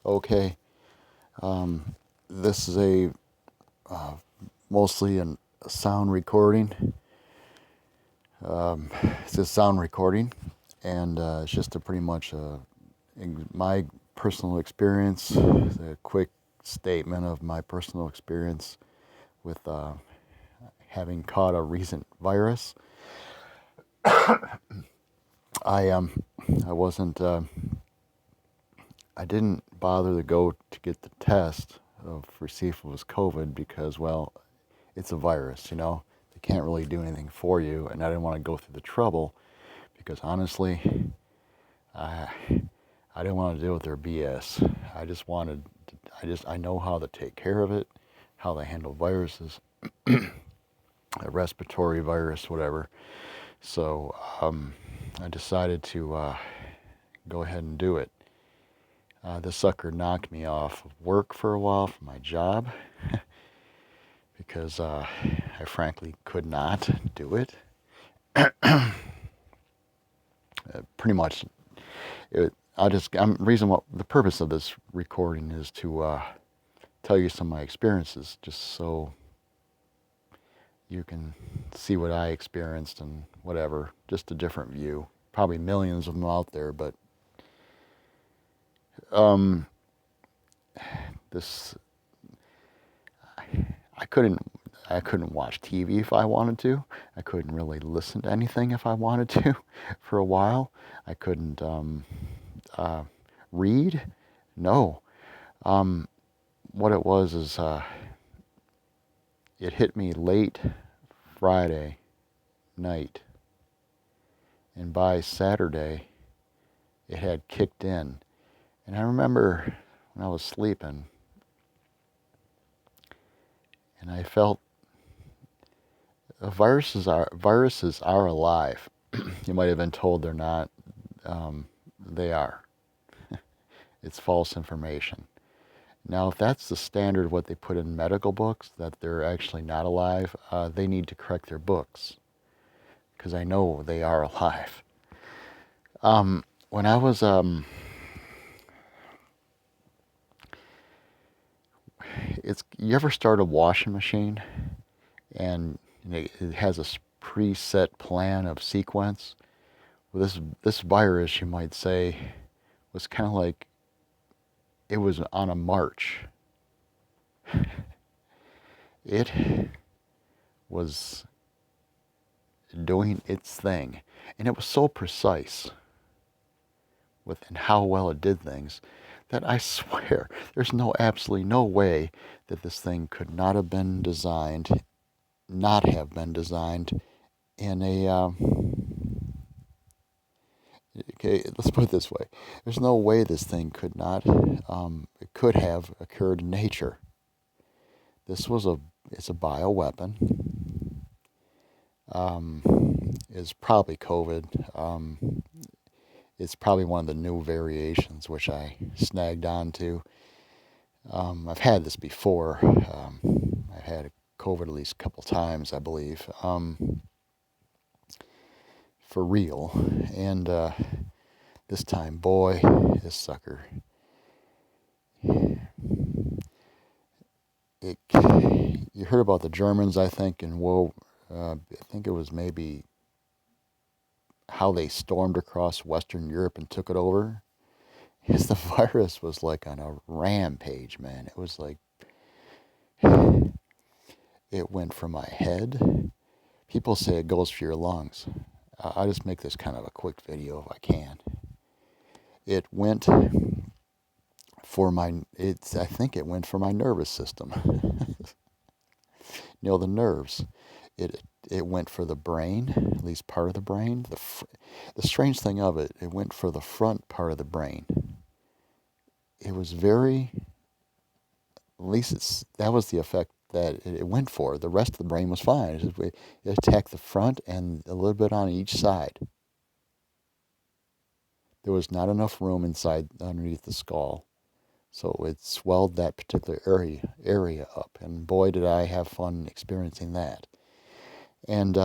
Okay, this is a mostly a sound recording. Um, it's a sound recording, and it's just a pretty much my personal experience, a quick statement of my personal experience with having caught a recent virus. I I wasn't I didn't bother to go to get the test for see if it was COVID because, well, it's a virus, you know. They can't really do anything for you, and I didn't want to go through the trouble because honestly, I I didn't want to deal with their BS. I just wanted, I know how to take care of it, how they handle viruses, a respiratory virus, whatever. So I decided to go ahead and do it. This sucker knocked me off of work for a while for my job because I frankly could not do it. Pretty much, reason what the purpose of this recording is to tell you some of my experiences, just so you can see what I experienced and whatever, just a different view. Probably millions of them out there, but um, this I couldn't I couldn't watch TV if I wanted to. I couldn't really listen to anything if I wanted to for a while. I couldn't uh, read. No. Um, what it was is it hit me late Friday night, and by Saturday it had kicked in. And I remember when I was sleeping, and I felt viruses are alive. You might have been told they're not. They are. It's false information. Now, if that's the standard what they put in medical books, that they're actually not alive, they need to correct their books because I know they are alive. When I was, it's you ever start a washing machine and it has a preset plan of sequence? Well, this virus, you might say, was kind of like it was on a march. It was doing its thing, and it was so precise within how well it did things that I swear there's absolutely no way that this thing could not have been designed in a okay, let's put it this way. There's no way this thing could not it could have occurred in nature. It's a bioweapon. It's probably COVID. It's probably one of the new variations which I snagged onto. I've had this before. I've had COVID at least a couple times, I believe, for real. And this time, boy, this sucker. You heard about the Germans, I think, in World. I think it was maybe how they stormed across Western Europe and took it over. Because the virus was like on a rampage, man. It was like it went from my head. People say it goes for your lungs. I'll just make this kind of a quick video if I can. It went for my. It's. I think it went for my nervous system. The nerves. It went for the brain, at least part of the brain. The strange thing of it, it went for the front part of the brain. It was very. At least that was the effect that it went for. The rest of the brain was fine. It attacked the front and a little bit on each side. There was not enough room inside underneath the skull, so it swelled that particular area up. And boy, did I have fun experiencing that. And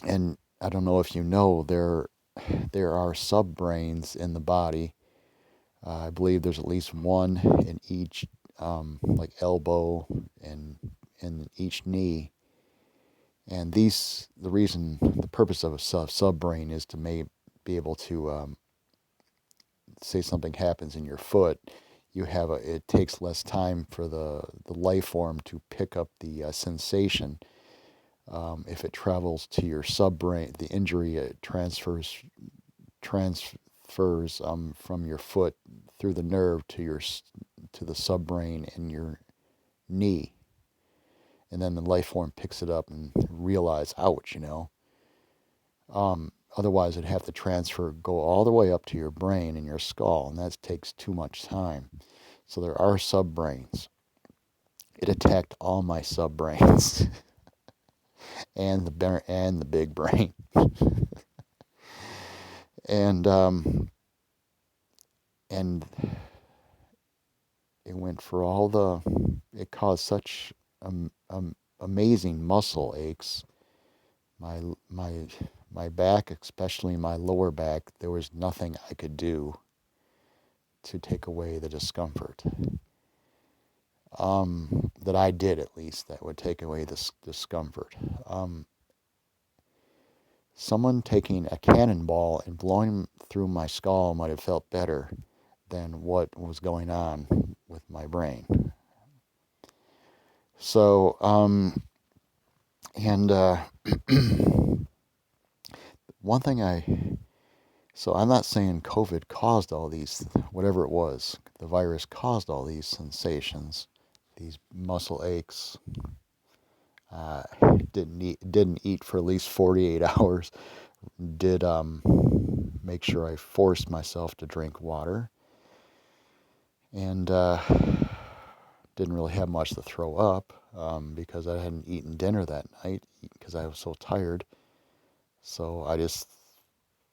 and I don't know if you know there are subbrains in the body. I believe there's at least one in each, like elbow and in each knee. And the purpose of a subbrain is to be able to, say something happens in your foot, it takes less time for the life form to pick up the sensation. If it travels to your subbrain, the injury transfers from your foot through the nerve to the subbrain in your knee, and then the life form picks it up and realize, ouch, Otherwise, it'd have to go all the way up to your brain and your skull, and that takes too much time. So there are subbrains. It attacked all my subbrains and the big brain, and and it went for all the. It caused such amazing muscle aches. My my my back, especially my lower back, there was nothing I could do to take away the discomfort. That I did, at least, that would take away this discomfort. Someone taking a cannonball and blowing through my skull might have felt better than what was going on with my brain. So, and one thing so I'm not saying COVID caused all these, whatever it was, the virus caused all these sensations, these muscle aches. Uh, didn't eat for at least 48 hours. Did make sure I forced myself to drink water, and didn't really have much to throw up because I hadn't eaten dinner that night because I was so tired. So I just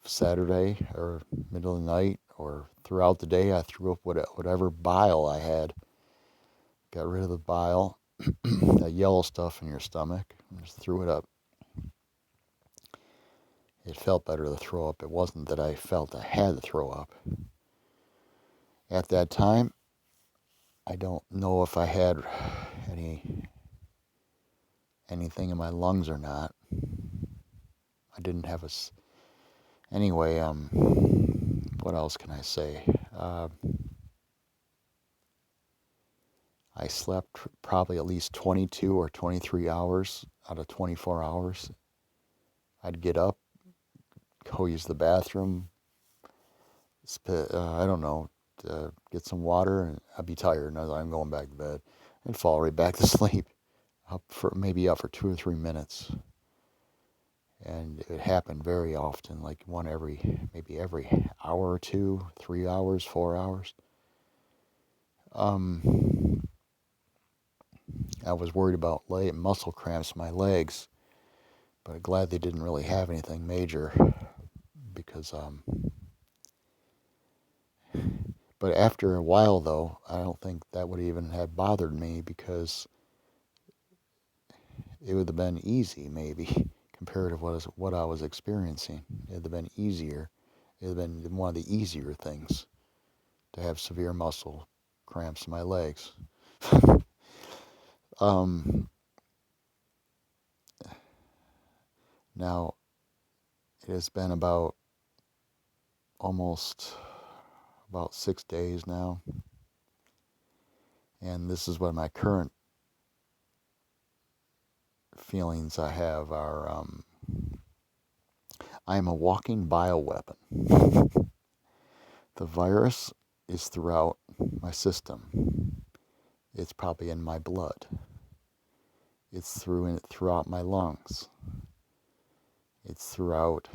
Saturday or middle of the night or throughout the day, I threw up whatever bile I had. Got rid of the bile, that yellow stuff in your stomach, and just threw it up. It felt better to throw up. It wasn't that I felt I had to throw up. At that time, I don't know if I had anything in my lungs or not. I didn't have anyway. What else can I say? I slept probably at least 22 or 23 hours out of 24 hours. I'd get up, go use the bathroom, I don't know, get some water, and I'd be tired, and I'm going back to bed, and fall right back to sleep, maybe up for 2 or 3 minutes. And it happened very often, like maybe every hour or two, 3 hours, 4 hours. I was worried about muscle cramps in my legs, but glad they didn't really have anything major because but after a while, though, I don't think that would even have bothered me because it would have been easy, maybe, compared to what I was experiencing. It would have been easier. It would have been one of the easier things to have severe muscle cramps in my legs. Now, it has been almost about 6 days now, and this is what my current feelings I have are I am a walking bioweapon. The virus is throughout my system. It's probably in my blood. It's throughout my lungs. It's throughout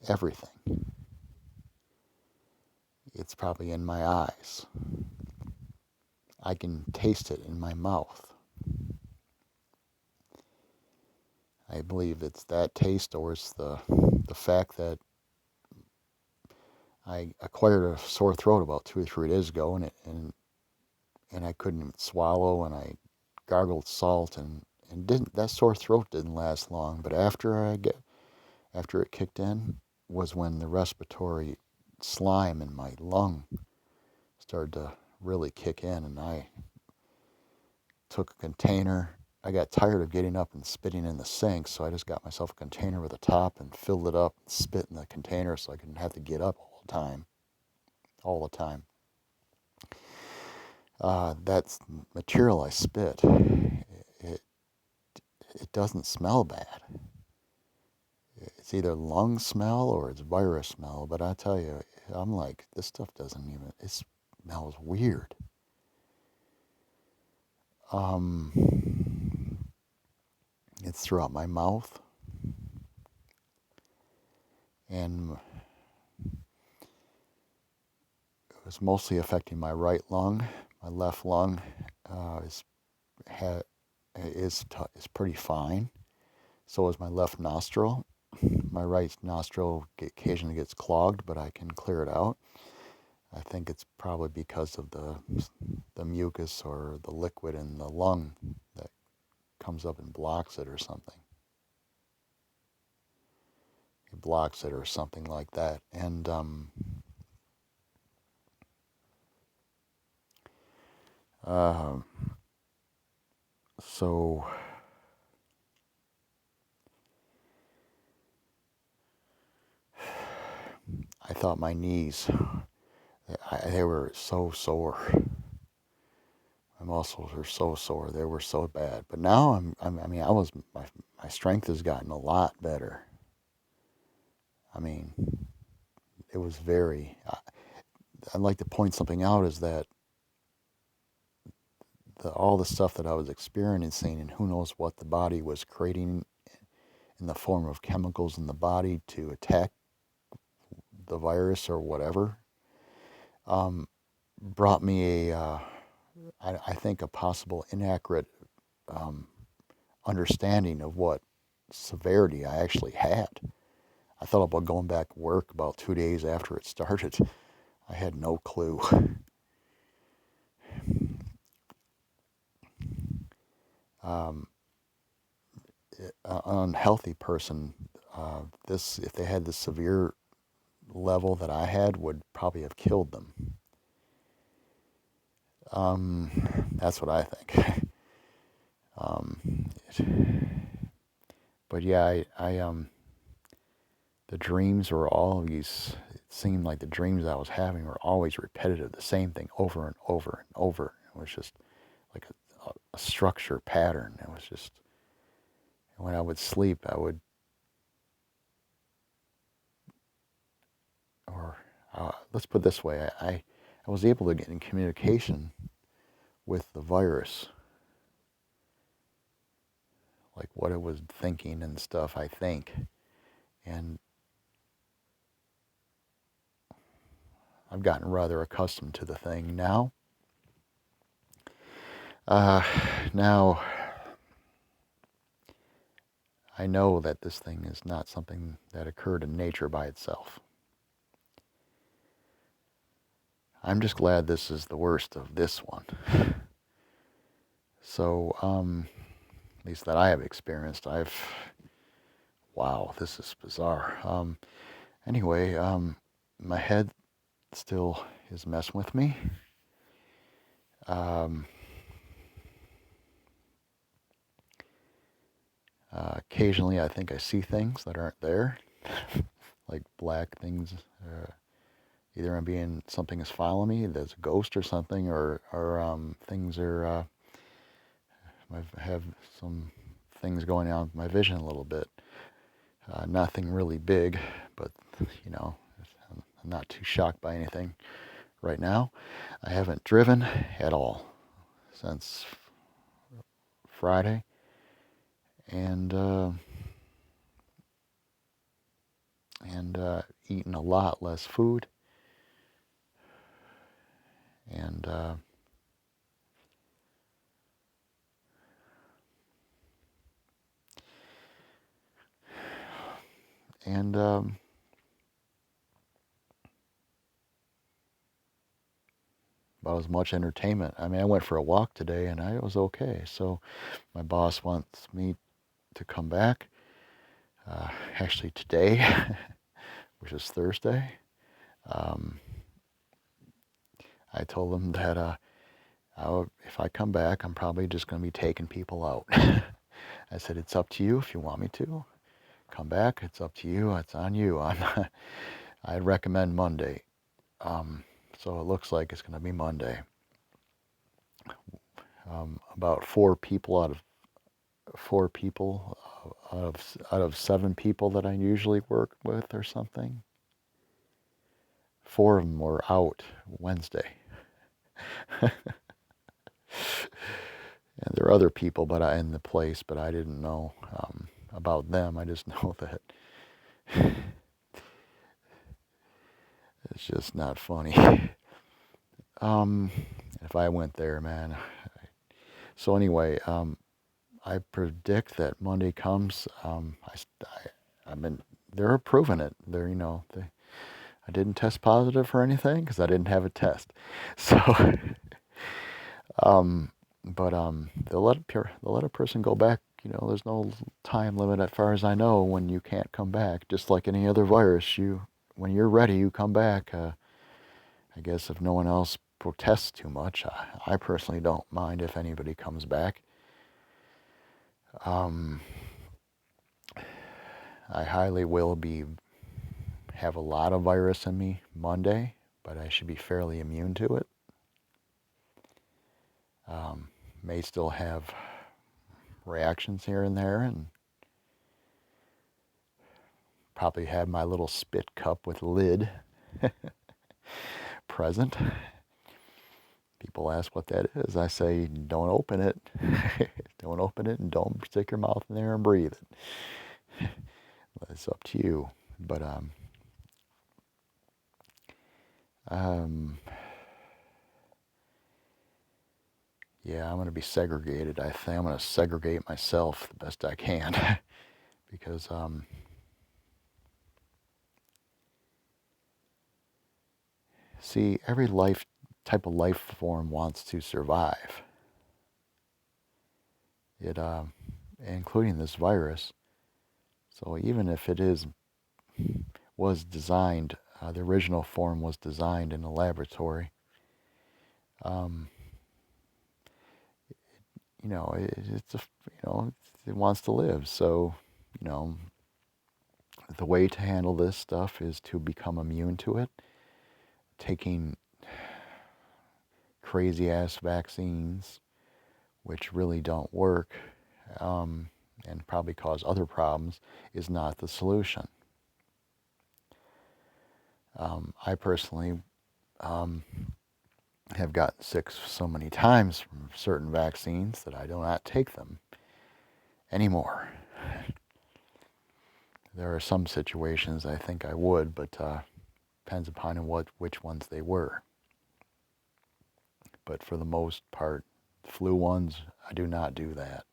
everything. It's probably in my eyes. I can taste it in my mouth. I believe it's that taste, or it's the fact that I acquired a sore throat about 2 or 3 days ago, and I couldn't swallow, and I gargled salt, and that sore throat didn't last long. But after it kicked in was when the respiratory slime in my lung started to really kick in, and I took a container. I got tired of getting up and spitting in the sink, so I just got myself a container with a top and filled it up and spit in the container so I didn't have to get up all the time. All the time. That's material I spit. It, it doesn't smell bad. It's either lung smell or it's virus smell, but I tell you, I'm like, this stuff doesn't even, it smells weird. It's throughout my mouth, and it was mostly affecting my right lung. My left lung is ha, is pretty fine. So is my left nostril. My right nostril occasionally gets clogged, but I can clear it out. I think it's probably because of the mucus or the liquid in the lung that comes up and blocks it or something. It blocks it or something like that. And so I thought my knees, they were so sore. My muscles were so sore. They were so bad. But now I mean, my strength has gotten a lot better. I mean, it was very, I'd like to point something out is that all the stuff that I was experiencing, and who knows what the body was creating in the form of chemicals in the body to attack the virus or whatever, brought me I think, a possible inaccurate understanding of what severity I actually had. I thought about going back to work about 2 days after it started. I had no clue. An unhealthy person, this if they had the severe level that I had, would probably have killed them. That's what I think. But yeah, the dreams were always, it seemed like the dreams I was having were always repetitive, the same thing over and over and over. It was just like a structure pattern. It was just, when I would sleep, let's put it this way, I was able to get in communication with the virus, like what it was thinking and stuff, I think. And I've gotten rather accustomed to the thing now. Now, I know that this thing is not something that occurred in nature by itself. I'm just glad this is the worst of this one. So, at least that I have experienced, wow, this is bizarre. Anyway, my head still is messing with me. Occasionally, I think I see things that aren't there, like black things. Either something is following me, there's a ghost or something, or things are. I have some things going on with my vision a little bit. Nothing really big, but I'm not too shocked by anything right now. I haven't driven at all since Friday, and eaten a lot less food, and and about as much entertainment. I mean, I went for a walk today, and I was okay. So my boss wants me to come back, actually today, which is Thursday. I told them that if I come back, I'm probably just going to be taking people out. I said, it's up to you if you want me to. Come back, it's up to you. It's on you. I'd recommend Monday. So it looks like it's going to be Monday. About four people out of 7 people that I usually work with or something. 4 of them were out Wednesday. And there are other people in the place, but I didn't know about them. I just know that it's just not funny. If I went there, man. So anyway, I predict that Monday comes. I mean, they're approving it. I didn't test positive for anything because I didn't have a test. So, but they'll let a person go back. There's no time limit as far as I know when you can't come back. Just like any other virus, when you're ready, you come back. I guess if no one else protests too much, I personally don't mind if anybody comes back. I highly will have a lot of virus in me Monday, but I should be fairly immune to it. May still have reactions here and there, and probably have my little spit cup with lid present. People ask what that is. I say, don't open it. Don't open it, and don't stick your mouth in there and breathe it. It's up to you. But yeah, I'm going to be segregated. I think I'm going to segregate myself the best I can because see, every type of life form wants to survive. It including this virus. So even if it was designed, the original form was designed in a laboratory. It wants to live. So, the way to handle this stuff is to become immune to it, taking crazy ass vaccines, which really don't work, and probably cause other problems, is not the solution. I personally have gotten sick so many times from certain vaccines that I do not take them anymore. There are some situations I think I would, but depends upon which ones they were. But for the most part, flu ones, I do not do that.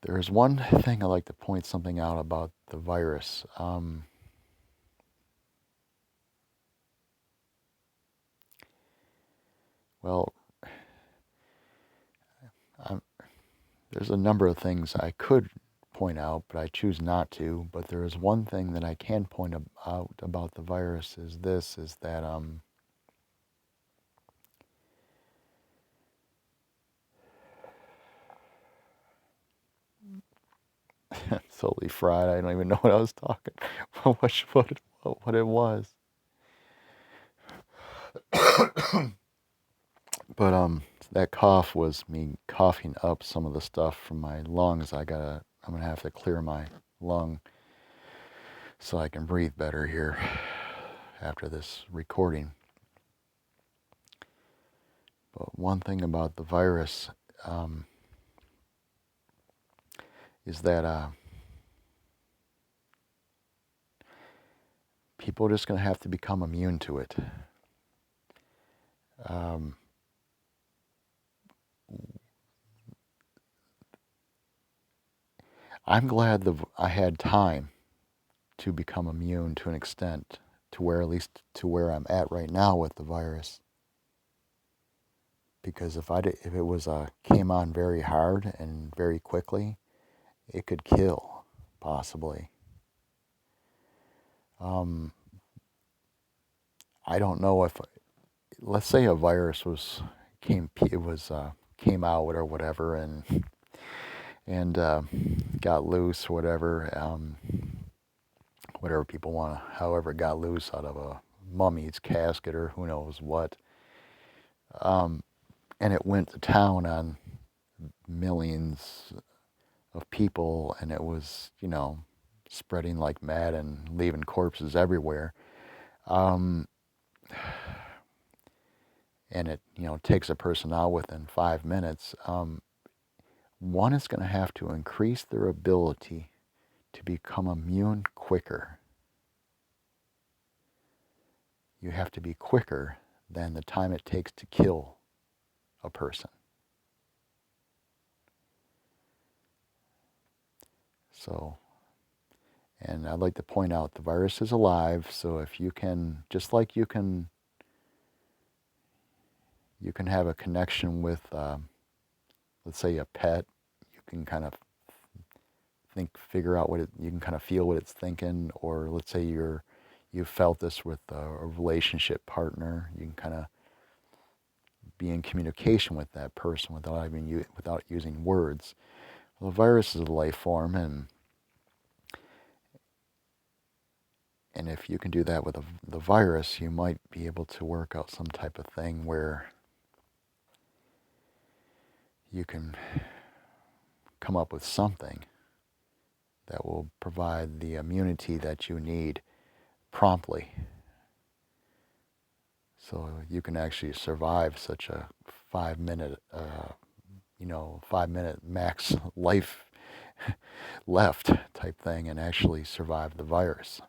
There is one thing I'd like to point something out about the virus. Well, there's a number of things I could point out, but I choose not to. But there is one thing that I can point out about the virus is that totally fried. I don't even know what I was talking what it was. But that cough was me coughing up some of the stuff from my lungs. I'm gonna have to clear my lung so I can breathe better here after this recording. But one thing about the virus is that people are just going to have to become immune to it. I'm glad I had time to become immune to an extent, at least to where I'm at right now with the virus. Because if it was came on very hard and very quickly, it could kill, possibly. I don't know let's say a virus came out or whatever, and got loose or whatever, whatever people want to, however it got loose out of a mummy's casket or who knows what, and it went to town on millions of people, and it was, spreading like mad and leaving corpses everywhere. Um, and it, takes a person out within 5 minutes. One is going to have to increase their ability to become immune quicker. You have to be quicker than the time it takes to kill a person. So, and I'd like to point out the virus is alive, so if you can, just like you can have a connection with, let's say, a pet, you can kind of figure out you can kind of feel what it's thinking, or let's say you felt this with a relationship partner, you can kind of be in communication with that person without using words. Well, the virus is a life form, and if you can do that with the virus, you might be able to work out some type of thing where you can come up with something that will provide the immunity that you need promptly. So you can actually survive such a 5 minute, 5 minute max life left type thing and actually survive the virus.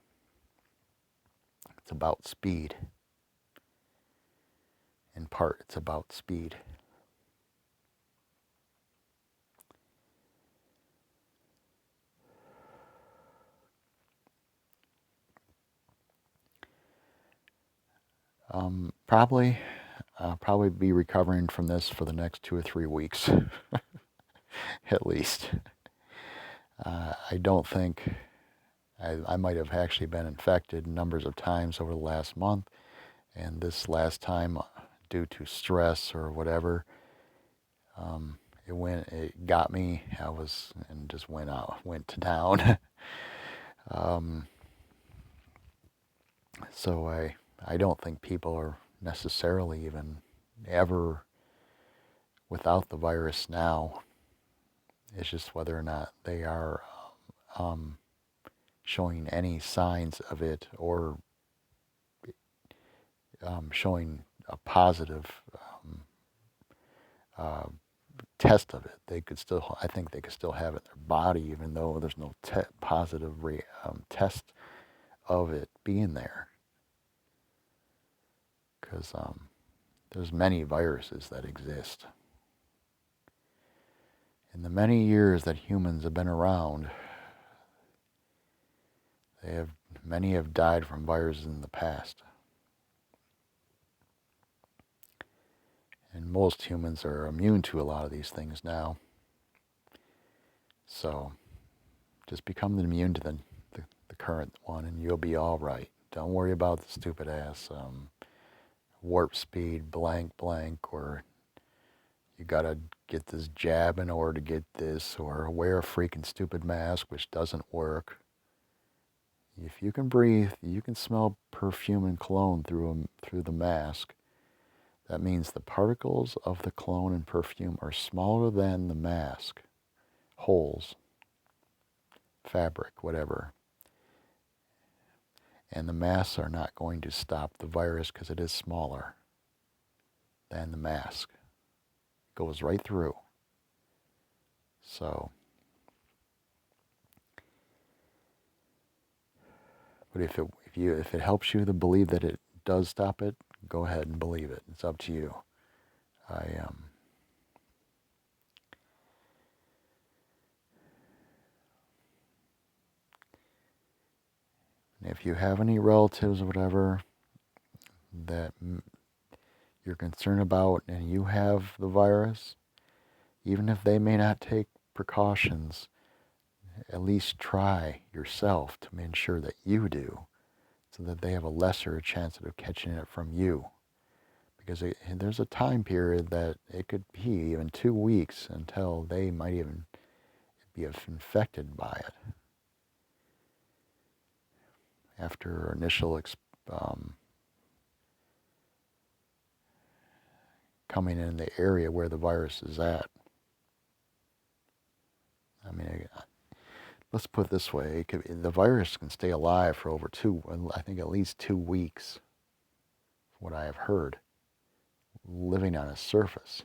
It's about speed. In part, it's about speed. I'll probably be recovering from this for the next 2 or 3 weeks, at least. I don't think I might have actually been infected numbers of times over the last month, and this last time, due to stress or whatever, it got me. And just went to town. So I don't think people are necessarily even ever without the virus now. It's just whether or not they are showing any signs of it, or showing a positive test of it. I think they could still have it in their body, even though there's no positive test of it being there. Because there's many viruses that exist. In the many years that humans have been around, many have died from viruses in the past. And most humans are immune to a lot of these things now. So just become immune to the current one and you'll be all right. Don't worry about the stupid ass warp speed, blank, or you gotta get this jab in order to get this, or wear a freaking stupid mask which doesn't work. If you can breathe, you can smell perfume and cologne through the mask. That means the particles of the cologne and perfume are smaller than the mask holes, fabric, whatever. And the masks are not going to stop the virus because it is smaller than the mask. It goes right through. So, but if it helps you to believe that it does stop it, go ahead and believe it. It's up to you. If you have any relatives or whatever that you're concerned about and you have the virus, even if they may not take precautions, at least try yourself to ensure that you do, so that they have a lesser chance of catching it from you. because there's a time period that it could be even 2 weeks until they might even be infected by it after initial coming in the area where the virus is at. I mean, let's put it this way: the virus can stay alive for I think at least 2 weeks, what I have heard, living on a surface.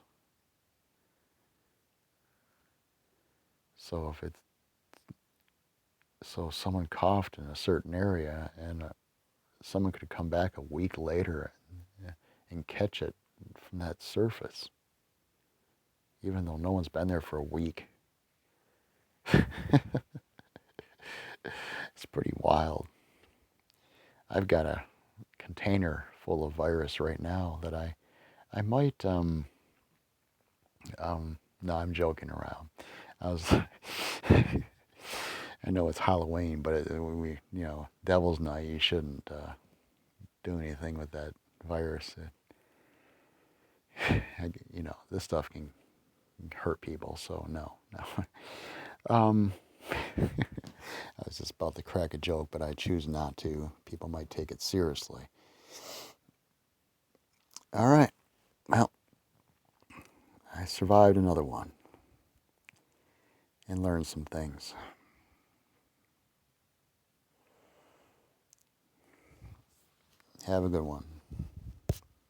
So so someone coughed in a certain area, and someone could come back a week later and catch it from that surface, even though no one's been there for a week. It's pretty wild. I've got a container full of virus right now that I might no, I'm joking around. I was I know it's Halloween, but Devil's Night. You shouldn't do anything with that virus. This stuff can hurt people. So no. I was just about to crack a joke, but I choose not to. People might take it seriously. All right. Well, I survived another one and learned some things. Have a good one.